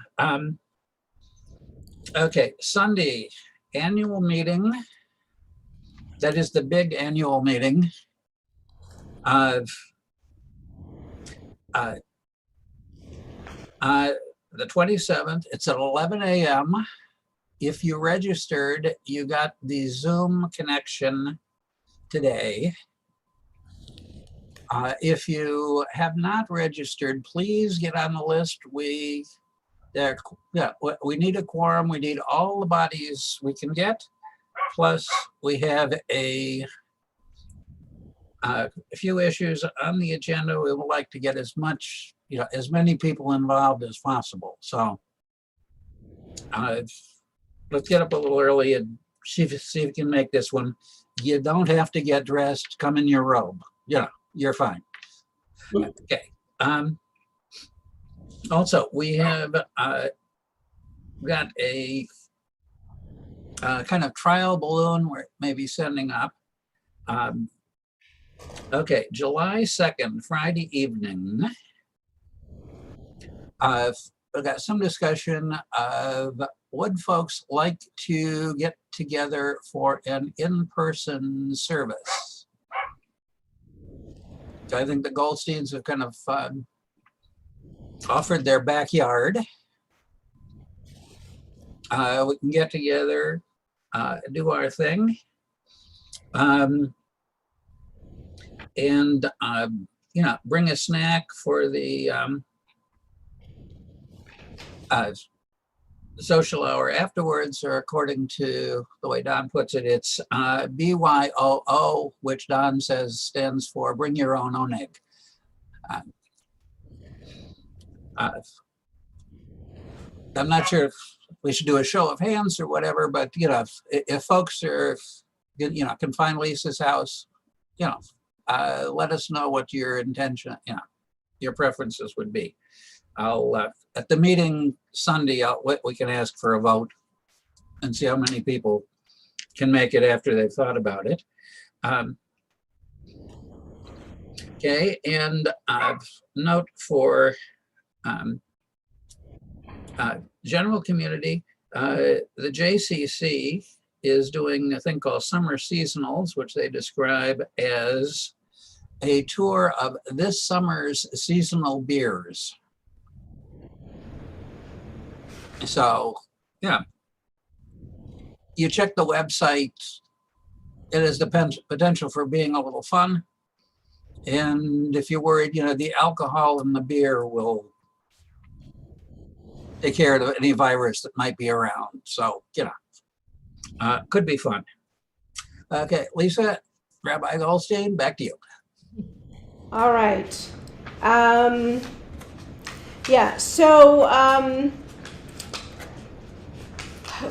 Okay, Sunday, annual meeting. That is the big annual meeting of the 27th. It's at 11 a.m. If you registered, you got the Zoom connection today. If you have not registered, please get on the list. We need a quorum. We need all the bodies we can get. Plus, we have a few issues on the agenda. We would like to get as many people involved as possible. So let's get up a little early and see if you can make this one. You don't have to get dressed. Come in your robe. You're fine. Okay. Also, we have got a kind of trial balloon we're maybe sending up. Okay, July 2nd, Friday evening. I've got some discussion of would folks like to get together for an in-person service. So I think the Goldsteins have kind of offered their backyard. We can get together, do our thing. And bring a snack for the social hour afterwards, or according to the way Don puts it, it's BYOO, which Don says stands for Bring Your Own Oneg. I'm not sure if we should do a show of hands or whatever, but if folks are, can find Lisa's house, let us know what your intention, your preferences would be. I'll at the meeting Sunday, we can ask for a vote and see how many people can make it after they've thought about it. Okay, and note for general community, the JCC is doing a thing called Summer Seasonals, which they describe as a tour of this summer's seasonal beers. So, you check the website. It has the potential for being a little fun. And if you're worried, the alcohol in the beer will take care of any virus that might be around. So, could be fun. Okay, Lisa, Rabbi Goldstein, back to you. All right. So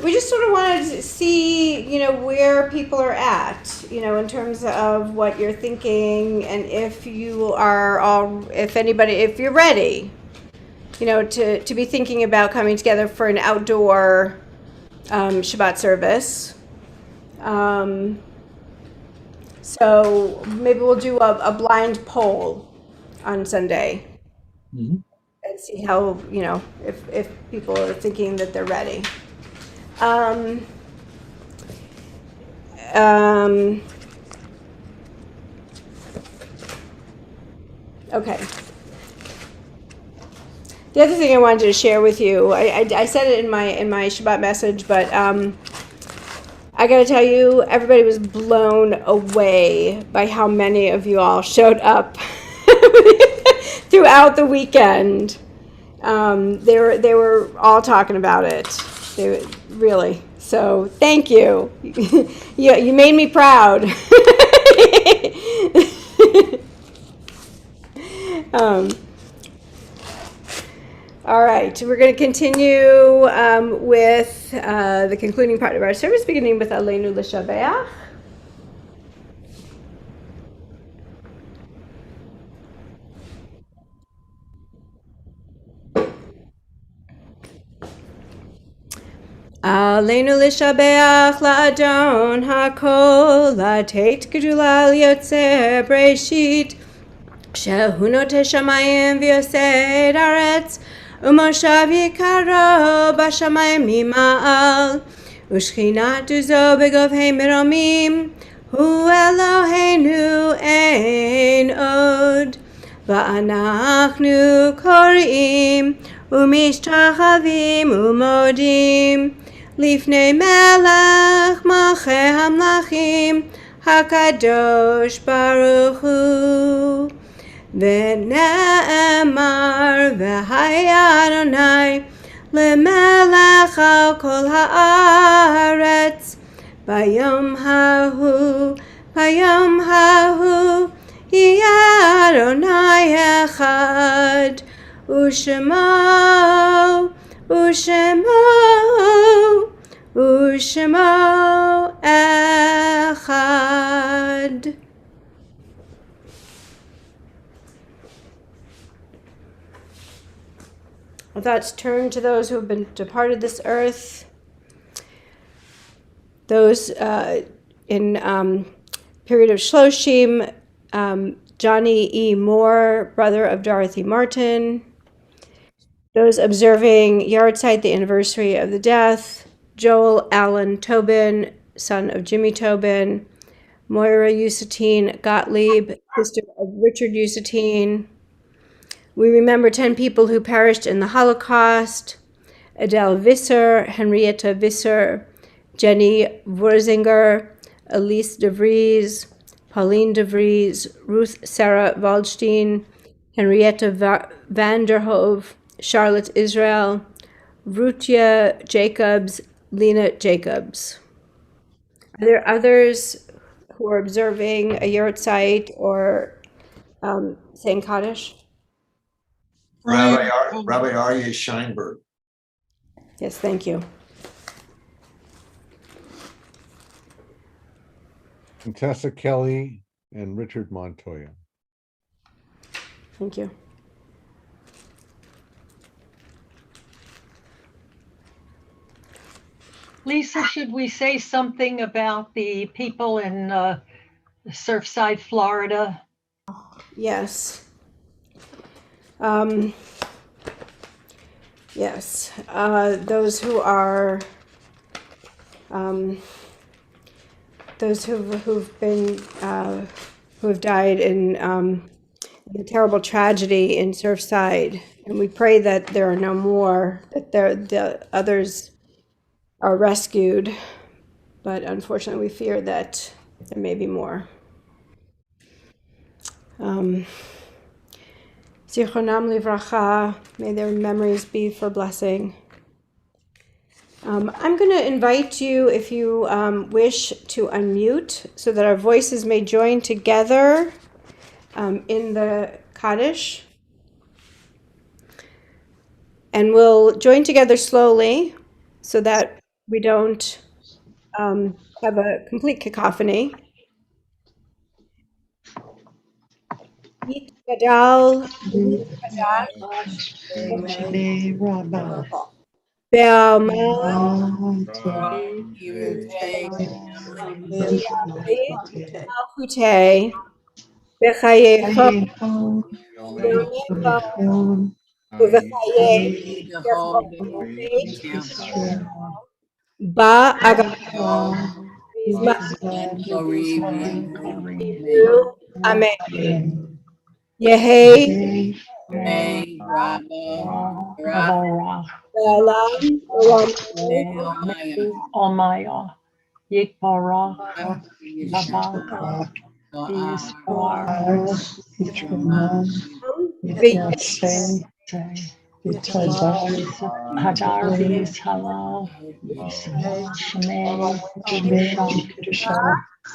we just sort of wanted to see, where people are at, in terms of what you're thinking, and if you're ready, to be thinking about coming together for an outdoor Shabbat service. So maybe we'll do a blind poll on Sunday. Mm-hmm. And see how, if people are thinking that they're ready. Okay. The other thing I wanted to share with you, I said it in my Shabbat message, but I got to tell you, everybody was blown away by how many of you all showed up throughout the weekend. They were all talking about it. They really. So thank you. You made me proud. All right, we're going to continue with the concluding part of our service, beginning with Aleinu L'Shabeach. Aleinu L'Shabeach La'adon HaKol La'teit Gedula L'Yotzer Breshit שהוא נוטה שמיים ויוסד ארץ, ומושב יקרו בשמיים ממעל, ושכינת עוזו בגבהי מרומים, הוא אלוהינו אין עוד. ואנחנו קוראים ומשתחווים ומודים לפני מלך מלכי המלכים הקדוש ברוך הוא. ונאמר והיה אדוני למלך על כל הארץ ביום ההוא יהיה אדוני אחד ושמו אחד. Our thoughts turn to those who have been departed this earth, those in period of Shloshim, Johnny E. Moore, brother of Dorothy Martin, those observing Yahrzeit, the anniversary of the death, Joel Allen Tobin, son of Jimmy Tobin, Moira Usatine Gottlieb, sister of Richard Usatine. We remember 10 people who perished in the Holocaust: Adele Visser, Henrietta Visser, Jenny Wurzinger, Elise DeVries, Pauline DeVries, Ruth Sarah Waldstein, Henrietta Vanderhove, Charlotte Israel, Rutia Jacobs, Lena Jacobs. Are there others who are observing a Yahrzeit or saying Kaddish? Rabbi Aryeh Scheinberg. Yes, thank you. And Tessa Kelly and Richard Montoya. Thank you. Lisa, should we say something about the people in Surfside, Florida? Yes. Yes. Those who are those who've been who have died in the terrible tragedy in Surfside, and we pray that there are no more, that the others are rescued, but unfortunately we fear that there may be more. Zichronam livracha, may their memories be for blessing. I'm going to invite you, if you wish, to unmute so that our voices may join together in the Kaddish. And we'll join together slowly so that we don't have a complete cacophony. Yit gadal, be'alma, malchute, bechayecha, be'onecha, uvechaye, ba'agam, amen. Yehei, Ba'alam, Almaya, Yikbarach, Rabba, Yisbar, Hadar, Yishalal, Shemay, Kedusha,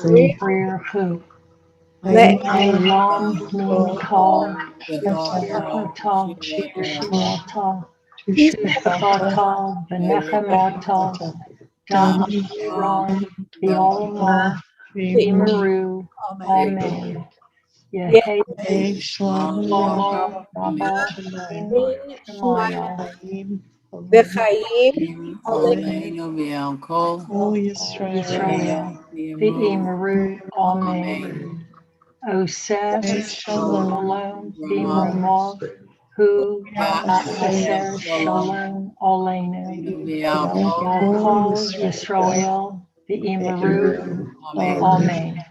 Rirhu, Elam, Nun, Kal, Yisachata, Shmata, Shufata, Benechemata, Daharan, Biolma, Bimaru, Amen. Yehei, Shlomo, Rabba, Shemaya, B'chaim, Yisrael, Bimaru, Amen. Osef Shalom. Shalom Bimromav Hu Aser Shalom Olenu Yalkol Yisrael V'imaru Amen.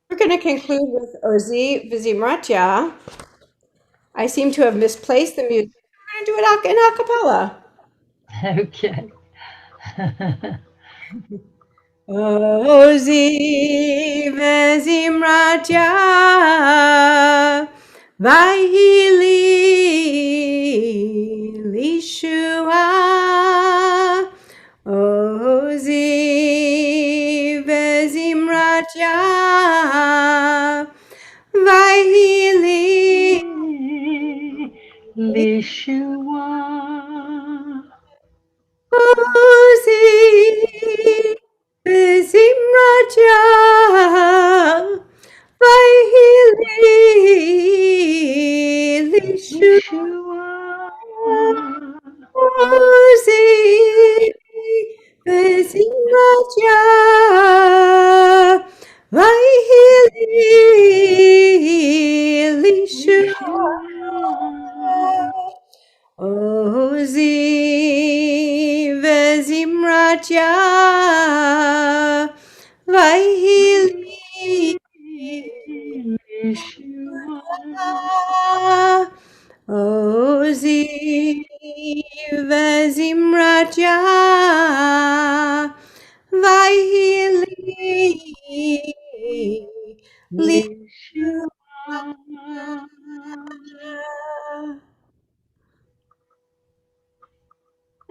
We're going to conclude with Ozi Vizimratya. I seem to have misplaced the music. We're going to do it in a cappella. Okay. Ozi Vizimratya Vayili Lishua. Ozi Vizimratya Vayili Lishua. Ozi Vizimratya Vayili Lishua. Ozi Vizimratya Vayili Lishua. Ozi Vezimratya Vayili Ozi Vezimratya Vayili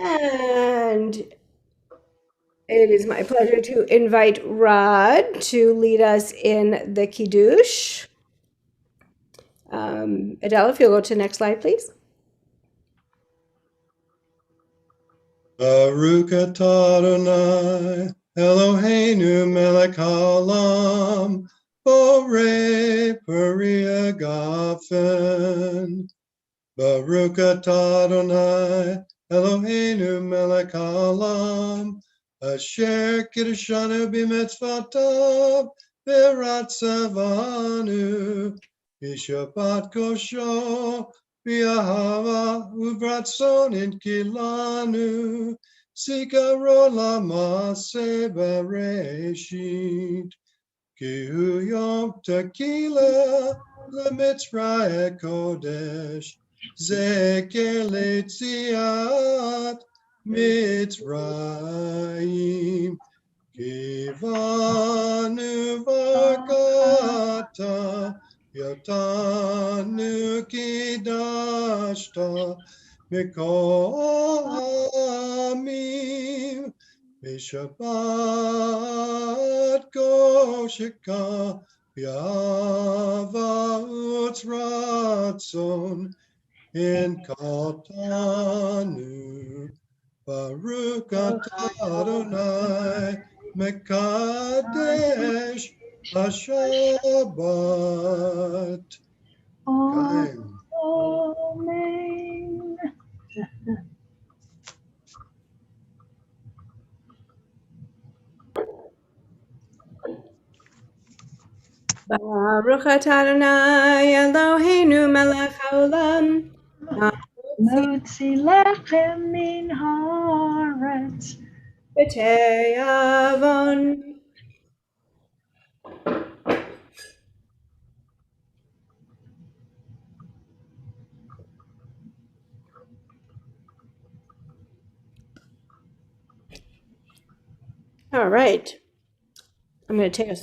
And it is my pleasure to invite Rod to lead us in the Kiddush. Adele, if you'll go to the next slide, please. Baruch atah Adonai Eloheinu melech haolam borei peri hagafen. Baruch atah Adonai Eloheinu melech haolam asher kiddushanu b'mitzvotav v'ratzavanu b'shabbat kosho B'ahava uvratzon in kilanu, sikaro lamase bereshit. Kihu yom tequila lemitzrayeh kodesh, zeker letziat mitzrayim. Kivanu vargata, Yotanu kidashta mikol hamim Mishabbat koshika Yava utzratzon in katanu Baruch atah Adonai Mekadesh HaShabbat. Kaim. Amen. Baruch atah Adonai Eloheinu melech haolam. Motzi lechem min haaretz. B'tei avon. All right. I'm going to take us